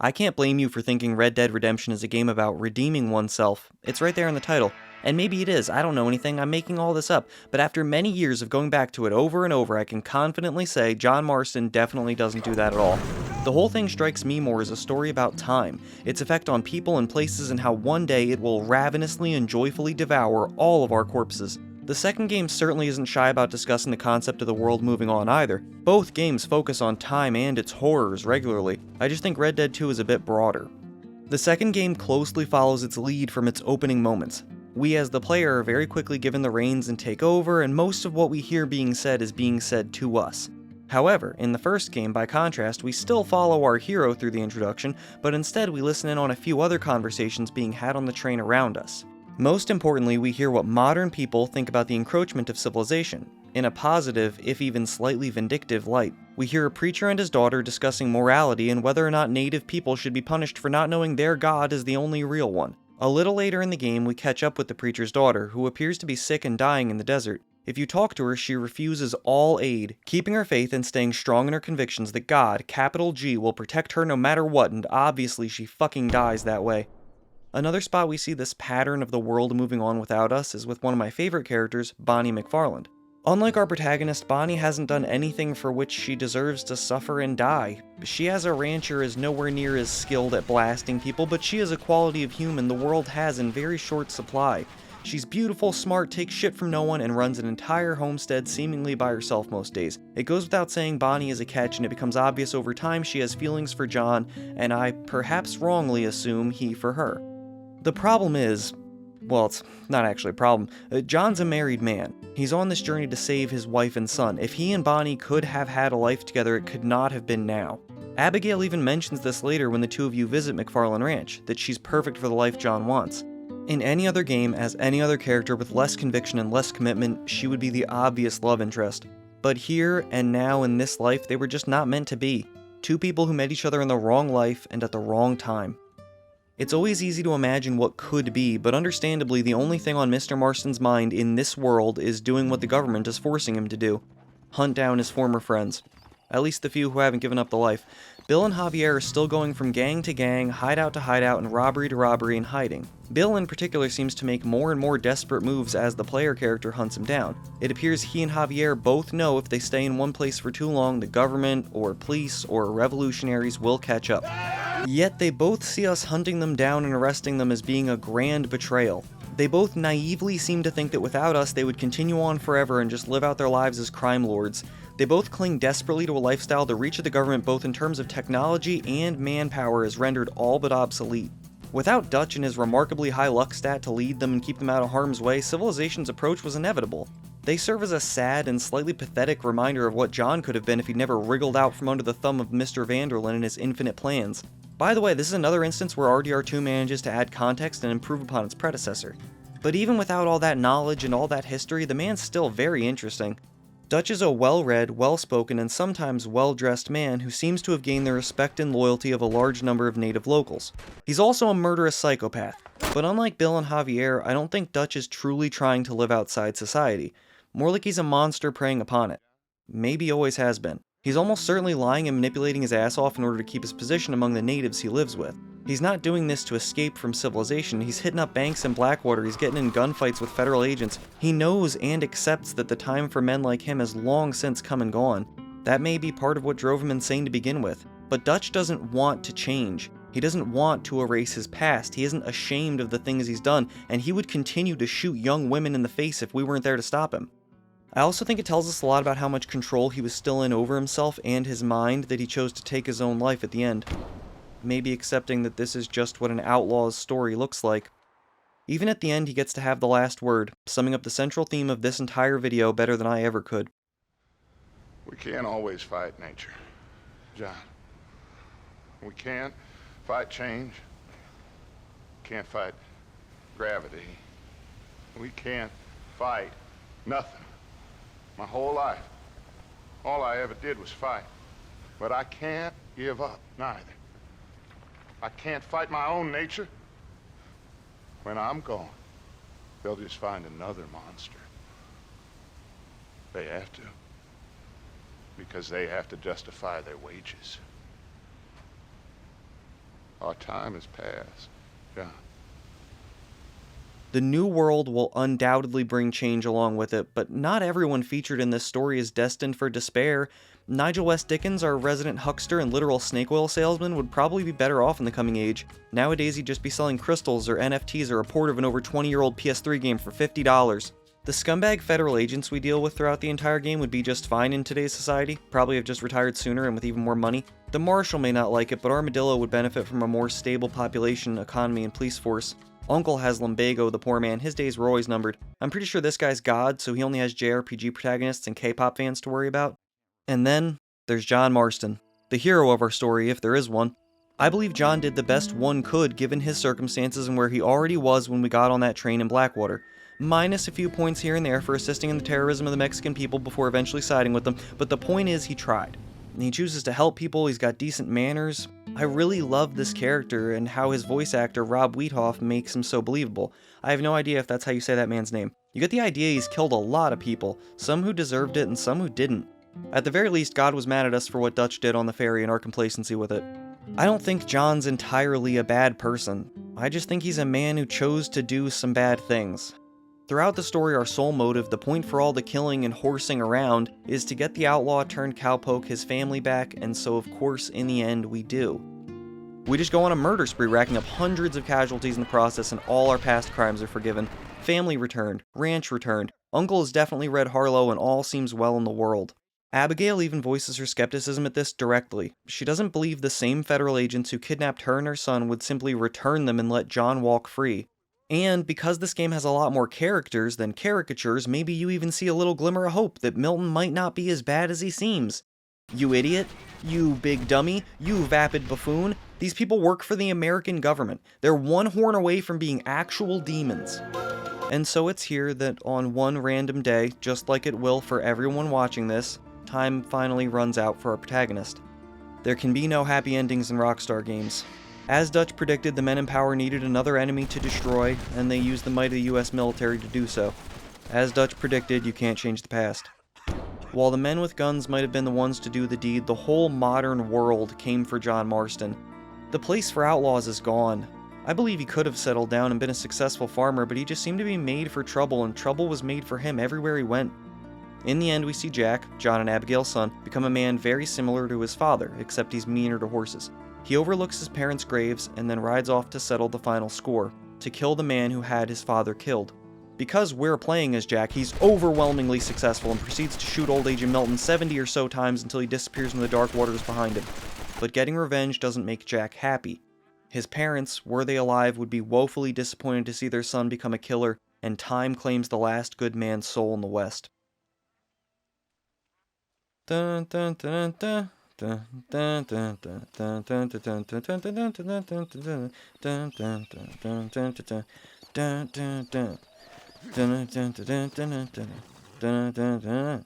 I can't blame you for thinking Red Dead Redemption is a game about redeeming oneself. It's right there in the title. And maybe it is, I don't know anything, I'm making all this up, but after many years of going back to it over and over, I can confidently say John Marston definitely doesn't do that at all. The whole thing strikes me more as a story about time, its effect on people and places, and how one day it will ravenously and joyfully devour all of our corpses. The second game certainly isn't shy about discussing the concept of the world moving on either. Both games focus on time and its horrors regularly. I just think Red Dead 2 is a bit broader. The second game closely follows its lead from its opening moments. We as the player are very quickly given the reins and take over, and most of what we hear being said is being said to us. However, in the first game, by contrast, we still follow our hero through the introduction, but instead we listen in on a few other conversations being had on the train around us. Most importantly, we hear what modern people think about the encroachment of civilization, in a positive, if even slightly vindictive light. We hear a preacher and his daughter discussing morality and whether or not native people should be punished for not knowing their god is the only real one. A little later in the game, we catch up with the preacher's daughter, who appears to be sick and dying in the desert. If you talk to her, she refuses all aid, keeping her faith and staying strong in her convictions that God, capital G, will protect her no matter what, and obviously she fucking dies that way. Another spot we see this pattern of the world moving on without us is with one of my favorite characters, Bonnie McFarland. Unlike our protagonist, Bonnie hasn't done anything for which she deserves to suffer and die. She as a rancher is nowhere near as skilled at blasting people, but she is a quality of human the world has in very short supply. She's beautiful, smart, takes shit from no one, and runs an entire homestead seemingly by herself most days. It goes without saying Bonnie is a catch, and it becomes obvious over time she has feelings for John, and I perhaps wrongly assume he for her. The problem is, well, it's not actually a problem. John's a married man. He's on this journey to save his wife and son. If he and Bonnie could have had a life together, it could not have been now. Abigail even mentions this later when the two of you visit McFarland Ranch, that she's perfect for the life John wants. In any other game, as any other character with less conviction and less commitment, she would be the obvious love interest. But here and now in this life, they were just not meant to be. Two people who met each other in the wrong life and at the wrong time. It's always easy to imagine what could be, but understandably the only thing on Mr. Marston's mind in this world is doing what the government is forcing him to do. Hunt down his former friends. At least the few who haven't given up the life. Bill and Javier are still going from gang to gang, hideout to hideout, and robbery to robbery and hiding. Bill in particular seems to make more and more desperate moves as the player character hunts him down. It appears he and Javier both know if they stay in one place for too long, the government, or police, or revolutionaries will catch up. Yet they both see us hunting them down and arresting them as being a grand betrayal. They both naively seem to think that without us they would continue on forever and just live out their lives as crime lords. They both cling desperately to a lifestyle the reach of the government both in terms of technology and manpower is rendered all but obsolete. Without Dutch and his remarkably high luck stat to lead them and keep them out of harm's way, civilization's approach was inevitable. They serve as a sad and slightly pathetic reminder of what John could have been if he'd never wriggled out from under the thumb of Mr. Vanderlyn and his infinite plans. By the way, this is another instance where RDR2 manages to add context and improve upon its predecessor. But even without all that knowledge and all that history, the man's still very interesting. Dutch is a well-read, well-spoken, and sometimes well-dressed man who seems to have gained the respect and loyalty of a large number of native locals. He's also a murderous psychopath, but unlike Bill and Javier, I don't think Dutch is truly trying to live outside society. More like he's a monster preying upon it. Maybe always has been. He's almost certainly lying and manipulating his ass off in order to keep his position among the natives he lives with. He's not doing this to escape from civilization, he's hitting up banks in Blackwater, he's getting in gunfights with federal agents. He knows and accepts that the time for men like him has long since come and gone. That may be part of what drove him insane to begin with. But Dutch doesn't want to change. He doesn't want to erase his past, he isn't ashamed of the things he's done, and he would continue to shoot young women in the face if we weren't there to stop him. I also think it tells us a lot about how much control he was still in over himself and his mind that he chose to take his own life at the end. Maybe accepting that this is just what an outlaw's story looks like. Even at the end, he gets to have the last word, summing up the central theme of this entire video better than I ever could. We can't always fight nature, John. We can't fight change. Can't fight gravity. We can't fight nothing. My whole life, all I ever did was fight. But I can't give up, neither. I can't fight my own nature. When I'm gone, they'll just find another monster. They have to. Because they have to justify their wages. Our time has passed, John. The new world will undoubtedly bring change along with it, but not everyone featured in this story is destined for despair. Nigel West Dickens, our resident huckster and literal snake oil salesman, would probably be better off in the coming age. Nowadays he'd just be selling crystals or NFTs or a port of an over 20-year-old PS3 game for $50. The scumbag federal agents we deal with throughout the entire game would be just fine in today's society, probably have just retired sooner and with even more money. The Marshal may not like it, but Armadillo would benefit from a more stable population, economy, and police force. Uncle has Lumbago, the poor man, his days were always numbered. I'm pretty sure this guy's God, so he only has JRPG protagonists and K-pop fans to worry about. And then, there's John Marston, the hero of our story, if there is one. I believe John did the best one could given his circumstances and where he already was when we got on that train in Blackwater. Minus a few points here and there for assisting in the terrorism of the Mexican people before eventually siding with them, but the point is he tried. And he chooses to help people, he's got decent manners. I really love this character and how his voice actor Rob Weethoff makes him so believable. I have no idea if that's how you say that man's name. You get the idea he's killed a lot of people, some who deserved it and some who didn't. At the very least, God was mad at us for what Dutch did on the ferry and our complacency with it. I don't think John's entirely a bad person. I just think he's a man who chose to do some bad things. Throughout the story, our sole motive, the point for all the killing and horsing around, is to get the outlaw turned cowpoke his family back, and so of course, in the end, we do. We just go on a murder spree, racking up hundreds of casualties in the process, and all our past crimes are forgiven. Family returned, ranch returned, Uncle has definitely read Harlow, and all seems well in the world. Abigail even voices her skepticism at this directly. She doesn't believe the same federal agents who kidnapped her and her son would simply return them and let John walk free. And because this game has a lot more characters than caricatures, maybe you even see a little glimmer of hope that Milton might not be as bad as he seems. You idiot, you big dummy, you vapid buffoon, these people work for the American government. They're one horn away from being actual demons. And so it's here that on one random day, just like it will for everyone watching this, time finally runs out for our protagonist. There can be no happy endings in Rockstar games. As Dutch predicted, the men in power needed another enemy to destroy, and they used the might of the US military to do so. As Dutch predicted, you can't change the past. While the men with guns might have been the ones to do the deed, the whole modern world came for John Marston. The place for outlaws is gone. I believe he could have settled down and been a successful farmer, but he just seemed to be made for trouble, and trouble was made for him everywhere he went. In the end, we see Jack, John and Abigail's son, become a man very similar to his father, except he's meaner to horses. He overlooks his parents' graves and then rides off to settle the final score, to kill the man who had his father killed. Because we're playing as Jack, he's overwhelmingly successful and proceeds to shoot old Agent Milton 70 or so times until he disappears in the dark waters behind him. But getting revenge doesn't make Jack happy. His parents, were they alive, would be woefully disappointed to see their son become a killer, and time claims the last good man's soul in the West. Dun, dun, dun, dun. Dun, dun, dun, dun, dun, dun, dun, dun, dun, dun, dun, dun, dun, dun, dun, dun, dun, dun.